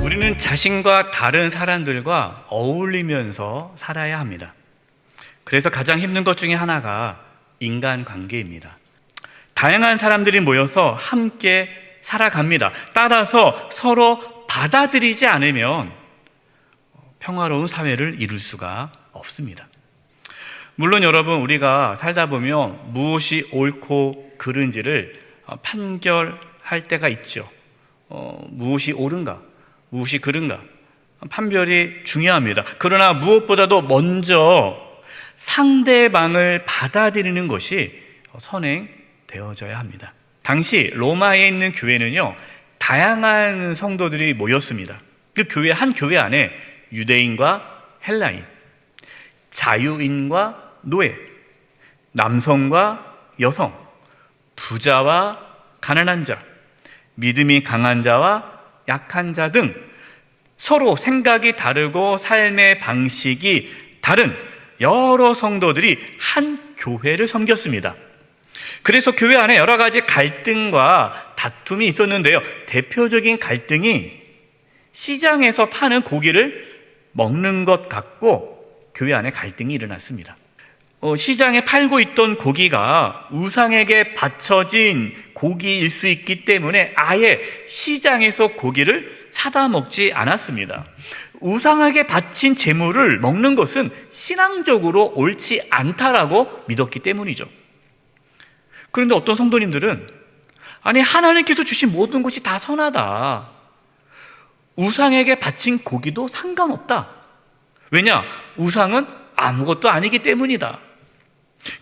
우리는 자신과 다른 사람들과 어울리면서 살아야 합니다. 그래서 가장 힘든 것 중에 하나가 인간관계입니다. 다양한 사람들이 모여서 함께 살아갑니다. 따라서 서로 받아들이지 않으면 평화로운 사회를 이룰 수가 없습니다. 물론 여러분, 우리가 살다 보면 무엇이 옳고 그른지를 판결할 때가 있죠. 무엇이 옳은가, 무엇이 그른가, 판별이 중요합니다. 그러나 무엇보다도 먼저 상대방을 받아들이는 것이 선행되어져야 합니다. 당시 로마에 있는 교회는요, 다양한 성도들이 모였습니다. 그 교회, 한 교회 안에 유대인과 헬라인, 자유인과 노예, 남성과 여성, 부자와 가난한 자, 믿음이 강한 자와 약한 자 등 서로 생각이 다르고 삶의 방식이 다른 여러 성도들이 한 교회를 섬겼습니다. 그래서 교회 안에 여러 가지 갈등과 다툼이 있었는데요, 대표적인 갈등이 시장에서 파는 고기를 먹는 것 갖고 교회 안에 갈등이 일어났습니다. 시장에 팔고 있던 고기가 우상에게 바쳐진 고기일 수 있기 때문에 아예 시장에서 고기를 사다 먹지 않았습니다. 우상에게 바친 재물을 먹는 것은 신앙적으로 옳지 않다라고 믿었기 때문이죠. 그런데 어떤 성도님들은, 아니, 하나님께서 주신 모든 것이 다 선하다, 우상에게 바친 고기도 상관없다, 왜냐? 우상은 아무것도 아니기 때문이다.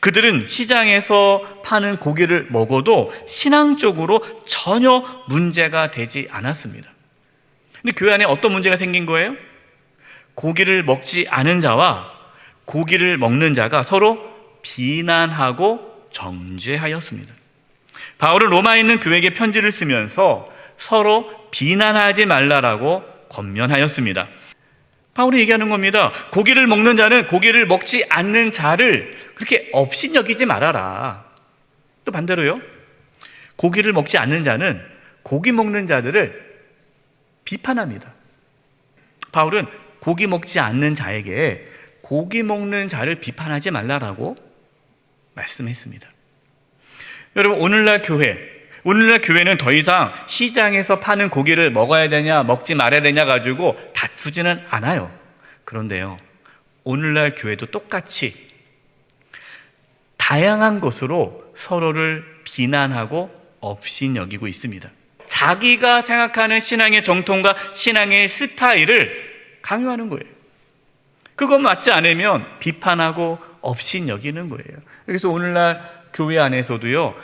그들은 시장에서 파는 고기를 먹어도 신앙적으로 전혀 문제가 되지 않았습니다. 근데 교회 안에 어떤 문제가 생긴 거예요? 고기를 먹지 않은 자와 고기를 먹는 자가 서로 비난하고 정죄하였습니다. 바울은 로마에 있는 교회에게 편지를 쓰면서 서로 비난하지 말라라고 권면하였습니다. 바울이 얘기하는 겁니다. 고기를 먹는 자는 고기를 먹지 않는 자를 그렇게 업신여기지 말아라. 또 반대로요, 고기를 먹지 않는 자는 고기 먹는 자들을 비판합니다. 바울은 고기 먹지 않는 자에게 고기 먹는 자를 비판하지 말라라고 말씀했습니다. 여러분, 오늘날 교회는 더 이상 시장에서 파는 고기를 먹어야 되냐 먹지 말아야 되냐 가지고 다투지는 않아요. 그런데요, 오늘날 교회도 똑같이 다양한 것으로 서로를 비난하고 업신여기고 있습니다. 자기가 생각하는 신앙의 정통과 신앙의 스타일을 강요하는 거예요. 그것 맞지 않으면 비판하고 업신여기는 거예요. 그래서 오늘날 교회 안에서도요,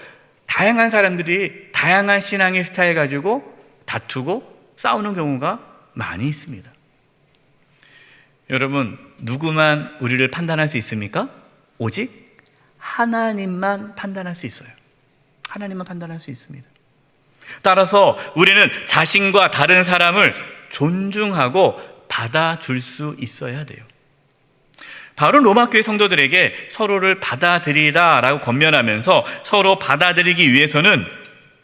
다양한 사람들이 다양한 신앙의 스타일 가지고 다투고 싸우는 경우가 많이 있습니다. 여러분, 누구만 우리를 판단할 수 있습니까? 오직 하나님만 판단할 수 있어요. 하나님만 판단할 수 있습니다. 따라서 우리는 자신과 다른 사람을 존중하고 받아줄 수 있어야 돼요. 바울은 로마교회 성도들에게 서로를 받아들이라라고 권면하면서 서로 받아들이기 위해서는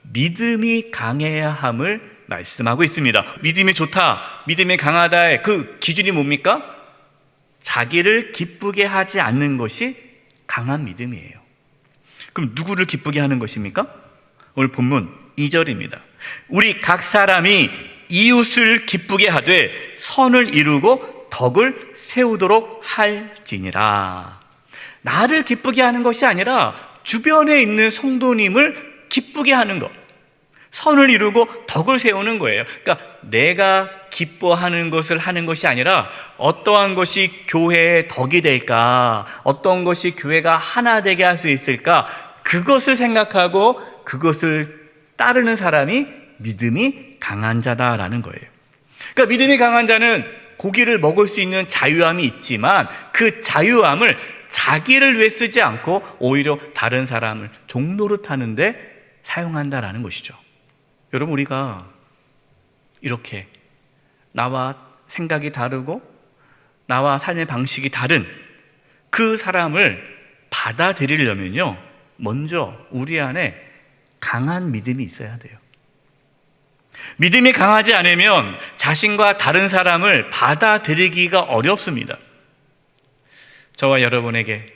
믿음이 강해야 함을 말씀하고 있습니다. 믿음이 좋다, 믿음이 강하다의 그 기준이 뭡니까? 자기를 기쁘게 하지 않는 것이 강한 믿음이에요. 그럼 누구를 기쁘게 하는 것입니까? 오늘 본문 2절입니다. 우리 각 사람이 이웃을 기쁘게 하되 선을 이루고 덕을 세우도록 할지니라. 나를 기쁘게 하는 것이 아니라 주변에 있는 성도님을 기쁘게 하는 것, 선을 이루고 덕을 세우는 거예요. 그러니까 내가 기뻐하는 것을 하는 것이 아니라 어떠한 것이 교회의 덕이 될까, 어떤 것이 교회가 하나 되게 할 수 있을까, 그것을 생각하고 그것을 따르는 사람이 믿음이 강한 자다라는 거예요. 그러니까 믿음이 강한 자는 고기를 먹을 수 있는 자유함이 있지만 그 자유함을 자기를 위해 쓰지 않고 오히려 다른 사람을 종노릇 하는데 사용한다라는 것이죠. 여러분, 우리가 이렇게 나와 생각이 다르고 나와 삶의 방식이 다른 그 사람을 받아들이려면요, 먼저 우리 안에 강한 믿음이 있어야 돼요. 믿음이 강하지 않으면 자신과 다른 사람을 받아들이기가 어렵습니다. 저와 여러분에게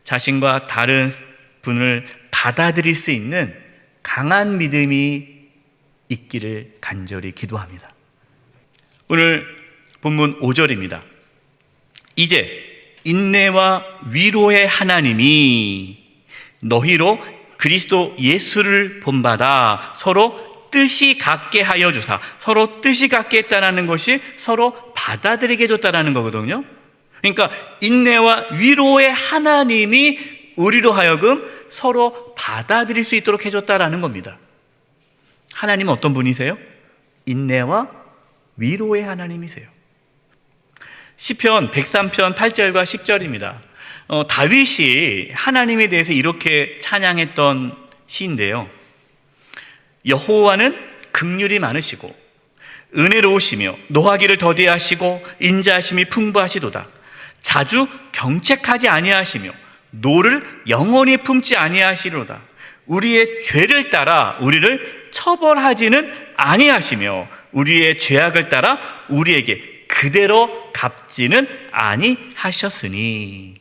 자신과 다른 분을 받아들일 수 있는 강한 믿음이 있기를 간절히 기도합니다. 오늘 본문 5절입니다. 이제 인내와 위로의 하나님이 너희로 그리스도 예수를 본받아 서로 뜻이 같게 하여 주사, 서로 뜻이 같게 했다는 것이 서로 받아들이게 해줬다는 거거든요. 그러니까 인내와 위로의 하나님이 우리로 하여금 서로 받아들일 수 있도록 해줬다는 겁니다. 하나님은 어떤 분이세요? 인내와 위로의 하나님이세요. 시편 103편 8절과 10절입니다. 다윗이 하나님에 대해서 이렇게 찬양했던 시인데요. 여호와는 긍휼이 많으시고 은혜로우시며 노하기를 더디하시고 인자하심이 풍부하시도다. 자주 경책하지 아니하시며 노를 영원히 품지 아니하시로다. 우리의 죄를 따라 우리를 처벌하지는 아니하시며 우리의 죄악을 따라 우리에게 그대로 갚지는 아니하셨으니.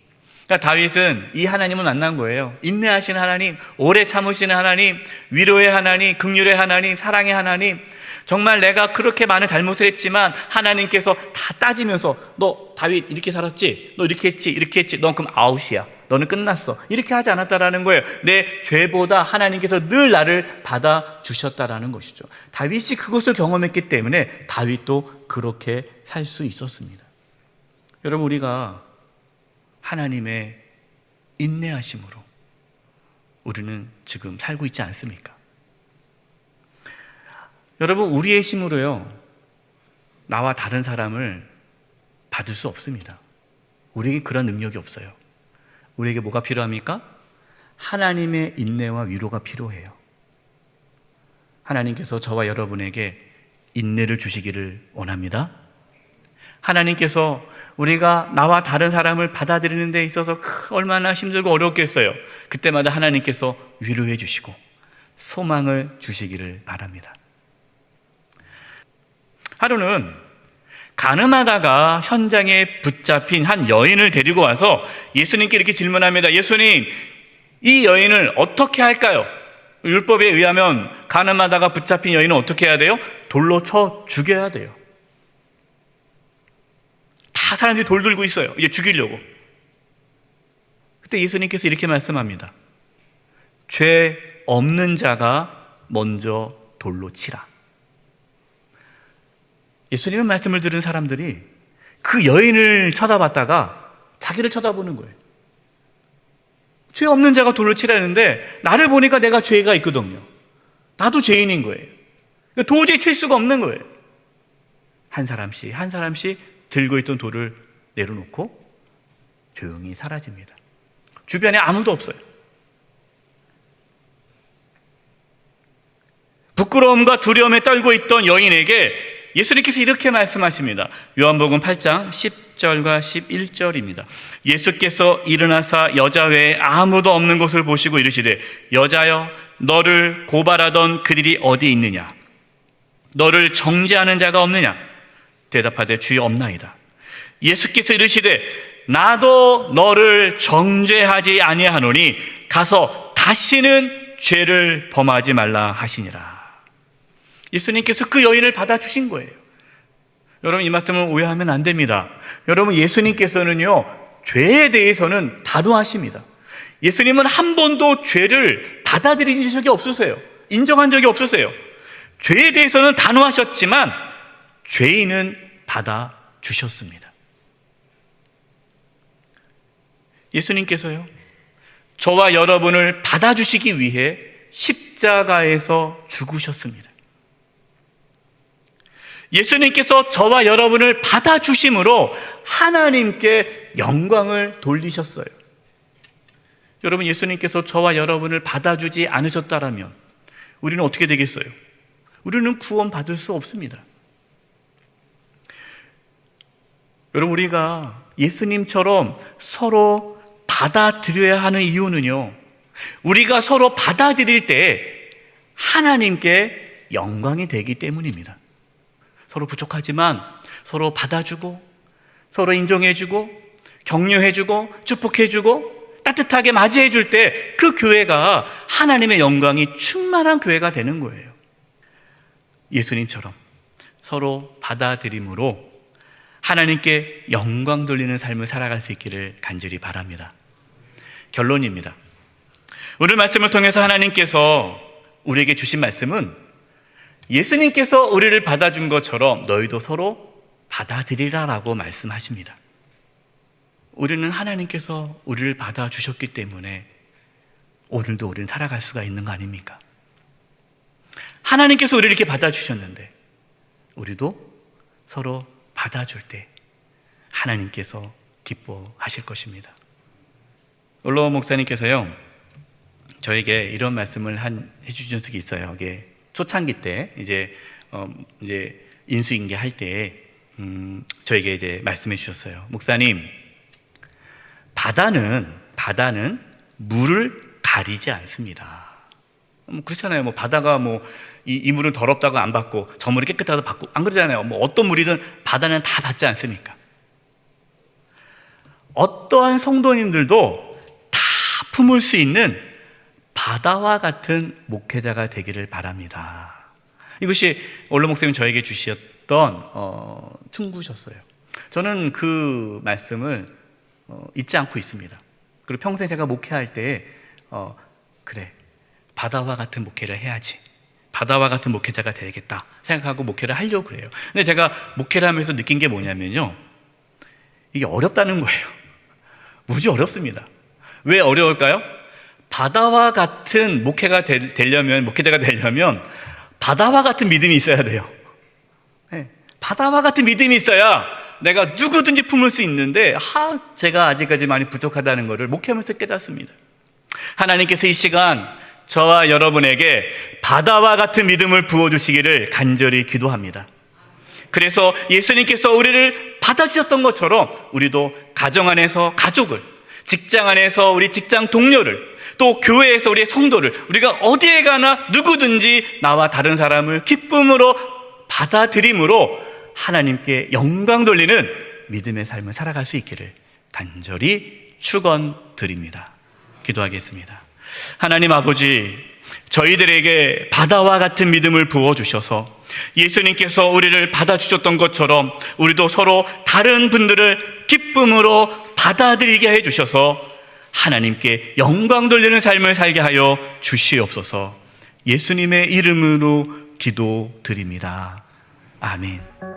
그러니까 다윗은 이 하나님을 만난 거예요. 인내하시는 하나님, 오래 참으시는 하나님, 위로의 하나님, 긍휼의 하나님, 사랑의 하나님. 정말 내가 그렇게 많은 잘못을 했지만 하나님께서 다 따지면서 너 다윗 이렇게 살았지? 너 이렇게 했지? 이렇게 했지? 넌 그럼 아웃이야. 너는 끝났어. 이렇게 하지 않았다라는 거예요. 내 죄보다 하나님께서 늘 나를 받아주셨다라는 것이죠. 다윗이 그것을 경험했기 때문에 다윗도 그렇게 살 수 있었습니다. 여러분, 우리가 하나님의 인내하심으로 우리는 지금 살고 있지 않습니까? 여러분, 우리의 힘으로요, 나와 다른 사람을 받을 수 없습니다. 우리에게 그런 능력이 없어요. 우리에게 뭐가 필요합니까? 하나님의 인내와 위로가 필요해요. 하나님께서 저와 여러분에게 인내를 주시기를 원합니다. 하나님께서 우리가 나와 다른 사람을 받아들이는 데 있어서 얼마나 힘들고 어렵겠어요. 그때마다 하나님께서 위로해 주시고 소망을 주시기를 바랍니다. 하루는 가늠하다가 현장에 붙잡힌 한 여인을 데리고 와서 예수님께 이렇게 질문합니다. 예수님, 이 여인을 어떻게 할까요? 율법에 의하면 가늠하다가 붙잡힌 여인은 어떻게 해야 돼요? 돌로 쳐 죽여야 돼요. 다 사람들이 돌 들고 있어요. 이제 죽이려고. 그때 예수님께서 이렇게 말씀합니다. 죄 없는 자가 먼저 돌로 치라. 예수님의 말씀을 들은 사람들이 그 여인을 쳐다봤다가 자기를 쳐다보는 거예요. 죄 없는 자가 돌로 치라는데 나를 보니까 내가 죄가 있거든요. 나도 죄인인 거예요. 그러니까 도저히 칠 수가 없는 거예요. 한 사람씩 한 사람씩 들고 있던 돌을 내려놓고 조용히 사라집니다. 주변에 아무도 없어요. 부끄러움과 두려움에 떨고 있던 여인에게 예수님께서 이렇게 말씀하십니다. 요한복음 8장 10절과 11절입니다. 예수께서 일어나사 여자 외에 아무도 없는 곳을 보시고 이르시되 여자여, 너를 고발하던 그들이 어디 있느냐? 너를 정죄하는 자가 없느냐? 대답하되 주여 없나이다. 예수께서 이르시되 나도 너를 정죄하지 아니하노니 가서 다시는 죄를 범하지 말라 하시니라. 예수님께서 그 여인을 받아주신 거예요. 여러분, 이 말씀을 오해하면 안 됩니다. 여러분, 예수님께서는요, 죄에 대해서는 단호하십니다. 예수님은 한 번도 죄를 받아들인 적이 없으세요. 인정한 적이 없으세요. 죄에 대해서는 단호하셨지만 죄인은 받아주셨습니다. 예수님께서요, 저와 여러분을 받아주시기 위해 십자가에서 죽으셨습니다. 예수님께서 저와 여러분을 받아주심으로 하나님께 영광을 돌리셨어요. 여러분, 예수님께서 저와 여러분을 받아주지 않으셨다면 우리는 어떻게 되겠어요? 우리는 구원받을 수 없습니다. 여러분, 우리가 예수님처럼 서로 받아들여야 하는 이유는요, 우리가 서로 받아들일 때 하나님께 영광이 되기 때문입니다. 서로 부족하지만 서로 받아주고, 서로 인정해주고, 격려해주고, 축복해주고, 따뜻하게 맞이해줄 때 그 교회가 하나님의 영광이 충만한 교회가 되는 거예요. 예수님처럼 서로 받아들임으로 하나님께 영광 돌리는 삶을 살아갈 수 있기를 간절히 바랍니다. 결론입니다. 오늘 말씀을 통해서 하나님께서 우리에게 주신 말씀은 예수님께서 우리를 받아준 것처럼 너희도 서로 받아들이라라고 말씀하십니다. 우리는 하나님께서 우리를 받아주셨기 때문에 오늘도 우리는 살아갈 수가 있는 거 아닙니까? 하나님께서 우리를 이렇게 받아주셨는데 우리도 서로 받아줄 때 하나님께서 기뻐하실 것입니다. 올로원 목사님께서요, 저에게 이런 말씀을 해주신 적이 있어요. 이게 초창기 때 이제 인수인계 할 때 저에게 이제 말씀해 주셨어요. 목사님, 바다는 물을 가리지 않습니다. 그렇잖아요. 바다가 이 물은 더럽다고 안 받고 저 물이 깨끗하다고 받고 안 그러잖아요. 어떤 물이든 바다는 다 받지 않습니까? 어떠한 성도님들도 다 품을 수 있는 바다와 같은 목회자가 되기를 바랍니다. 이것이 원로 목사님 저에게 주셨던 충고셨어요. 저는 그 말씀을 잊지 않고 있습니다. 그리고 평생 제가 목회할 때 그래, 바다와 같은 목회를 해야지, 바다와 같은 목회자가 되겠다 생각하고 목회를 하려고 그래요. 근데 제가 목회를 하면서 느낀 게 뭐냐면요, 이게 어렵다는 거예요. 무지 어렵습니다. 왜 어려울까요? 바다와 같은 목회자가 되려면 바다와 같은 믿음이 있어야 돼요. 네, 바다와 같은 믿음이 있어야 내가 누구든지 품을 수 있는데 제가 아직까지 많이 부족하다는 것을 목회하면서 깨닫습니다. 하나님께서 이 시간 저와 여러분에게 바다와 같은 믿음을 부어주시기를 간절히 기도합니다. 그래서 예수님께서 우리를 받아주셨던 것처럼 우리도 가정 안에서 가족을, 직장 안에서 우리 직장 동료를, 또 교회에서 우리의 성도를, 우리가 어디에 가나 누구든지 나와 다른 사람을 기쁨으로 받아들임으로 하나님께 영광 돌리는 믿음의 삶을 살아갈 수 있기를 간절히 축원드립니다. 기도하겠습니다. 하나님 아버지, 저희들에게 바다와 같은 믿음을 부어주셔서 예수님께서 우리를 받아주셨던 것처럼 우리도 서로 다른 분들을 기쁨으로 받아들이게 해주셔서 하나님께 영광 돌리는 삶을 살게 하여 주시옵소서. 예수님의 이름으로 기도드립니다. 아멘.